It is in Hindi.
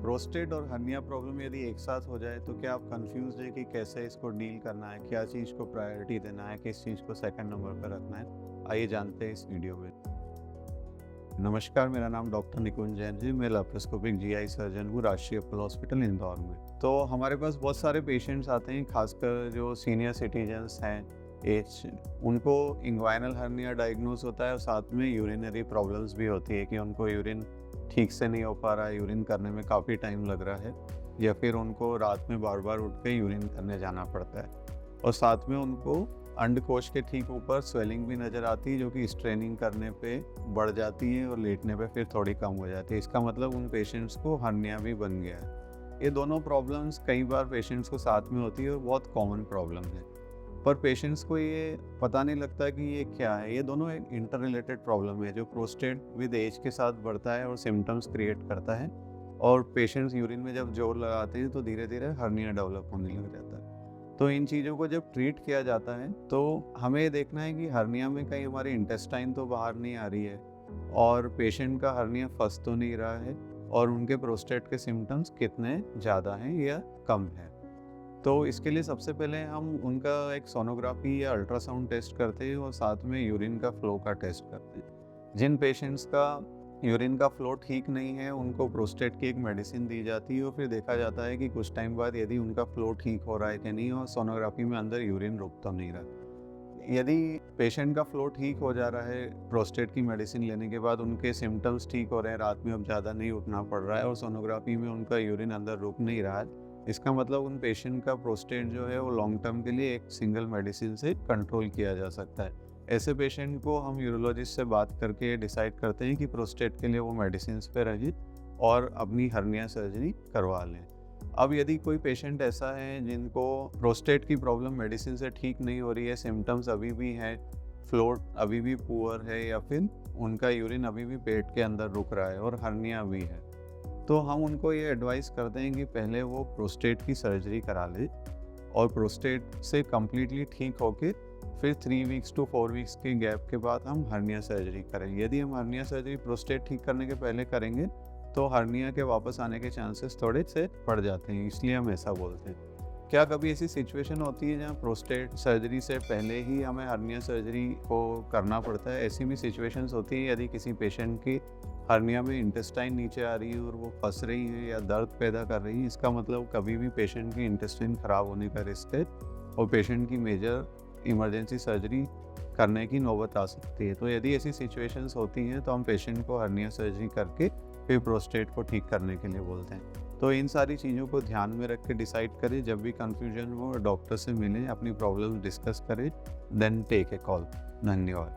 प्रोस्टेट और हर्निया प्रॉब्लम यदि एक साथ हो जाए तो क्या आप कंफ्यूज है कि कैसे इसको डील करना है, क्या चीज़ को प्रायोरिटी देना है, किस चीज़ को सेकंड नंबर पर रखना है? आइए जानते हैं इस वीडियो में। नमस्कार, मेरा नाम डॉक्टर निकुंज जैन जी, मैं लैप्रोस्कोपिक जीआई सर्जन हूँ राष्ट्रीय अपोलो हॉस्पिटल इंदौर में। तो हमारे पास बहुत सारे पेशेंट्स आते हैं, खासकर जो सीनियर सिटीजन्स हैं एज, उनको इंग्वाइनल हर्निया डायग्नोस होता है और साथ में यूरिनरी प्रॉब्लम्स भी होती है कि उनको यूरिन ठीक से नहीं हो पा रहा है, यूरिन करने में काफ़ी टाइम लग रहा है, या फिर उनको रात में बार बार उठ के यूरिन करने जाना पड़ता है। और साथ में उनको अंडकोश के ठीक ऊपर स्वेलिंग भी नज़र आती है, जो कि स्ट्रेनिंग करने पे बढ़ जाती है और लेटने पे फिर थोड़ी कम हो जाती है। इसका मतलब उन पेशेंट्स को हर्निया भी बन गया है। ये दोनों प्रॉब्लम्स कई बार पेशेंट्स को साथ में होती है और बहुत कॉमन प्रॉब्लम है, पर पेशेंट्स को ये पता नहीं लगता कि ये क्या है। ये दोनों एक इंटर रिलेटेड प्रॉब्लम है, जो प्रोस्टेट विद एज के साथ बढ़ता है और सिम्टम्स क्रिएट करता है, और पेशेंट्स यूरिन में जब जोर लगाते हैं तो धीरे धीरे हर्निया डेवलप होने लग जाता है। तो इन चीज़ों को जब ट्रीट किया जाता है तो हमें ये देखना है कि हर्निया में कहीं हमारी इंटेस्टाइन तो बाहर नहीं आ रही है, और पेशेंट का हर्निया फंस तो नहीं रहा है, और उनके प्रोस्टेट के सिम्टम्स कितने ज़्यादा हैं या कम हैं। तो इसके लिए सबसे पहले हम उनका एक सोनोग्राफी या अल्ट्रासाउंड टेस्ट करते हैं और साथ में यूरिन का फ्लो का टेस्ट करते हैं। जिन पेशेंट्स का यूरिन का फ्लो ठीक नहीं है, उनको प्रोस्टेट की एक मेडिसिन दी जाती है और फिर देखा जाता है कि कुछ टाइम बाद यदि उनका फ्लो ठीक हो रहा है कि नहीं, और सोनोग्राफी में अंदर यूरिन रुक तो नहीं रहा। यदि पेशेंट का फ्लो ठीक हो जा रहा है प्रोस्टेट की मेडिसिन लेने के बाद, उनके सिम्टम्स ठीक हो रहे हैं, रात में अब ज़्यादा नहीं उठना पड़ रहा है और सोनोग्राफी में उनका यूरिन अंदर रुक नहीं रहा है, इसका मतलब उन पेशेंट का प्रोस्टेट जो है वो लॉन्ग टर्म के लिए एक सिंगल मेडिसिन से कंट्रोल किया जा सकता है। ऐसे पेशेंट को हम यूरोलॉजिस्ट से बात करके डिसाइड करते हैं कि प्रोस्टेट के लिए वो मेडिसिन पे रहें और अपनी हर्निया सर्जरी करवा लें। अब यदि कोई पेशेंट ऐसा है जिनको प्रोस्टेट की प्रॉब्लम मेडिसिन से ठीक नहीं हो रही है, सिम्टम्स अभी भी हैं, फ्लो अभी भी पुअर है, या फिर उनका यूरिन अभी भी पेट के अंदर रुक रहा है और हर्निया भी है, तो हम उनको ये एडवाइस करते हैं कि पहले वो प्रोस्टेट की सर्जरी करा ले, और प्रोस्टेट से कम्प्लीटली ठीक होके फिर 3 वीक्स टू 4 वीक्स के गैप के बाद हम हर्निया सर्जरी करें। यदि हम हर्निया सर्जरी प्रोस्टेट ठीक करने के पहले करेंगे तो हर्निया के वापस आने के चांसेस थोड़े से बढ़ जाते हैं, इसलिए हम ऐसा बोलते हैं। क्या कभी ऐसी सिचुएशन होती है जहाँ प्रोस्टेट सर्जरी से पहले ही हमें हर्निया सर्जरी को करना पड़ता है? ऐसी भी सिचुएशंस होती है यदि किसी पेशेंट की हर्निया में इंटेस्टाइन नीचे आ रही है और वो फंस रही है या दर्द पैदा कर रही है, इसका मतलब कभी भी पेशेंट की इंटेस्टाइन खराब होने का रिस्क है और पेशेंट की मेजर इमरजेंसी सर्जरी करने की नौबत आ सकती है। तो यदि ऐसी सिचुएशंस होती हैं तो हम पेशेंट को हर्निया सर्जरी करके फिर प्रोस्टेट को ठीक करने के लिए बोलते हैं। तो इन सारी चीज़ों को ध्यान में रख के डिसाइड करें, जब भी कन्फ्यूजन हो डॉक्टर से मिलें, अपनी प्रॉब्लम डिस्कस करें, देन टेक ए कॉल। धन्यवाद।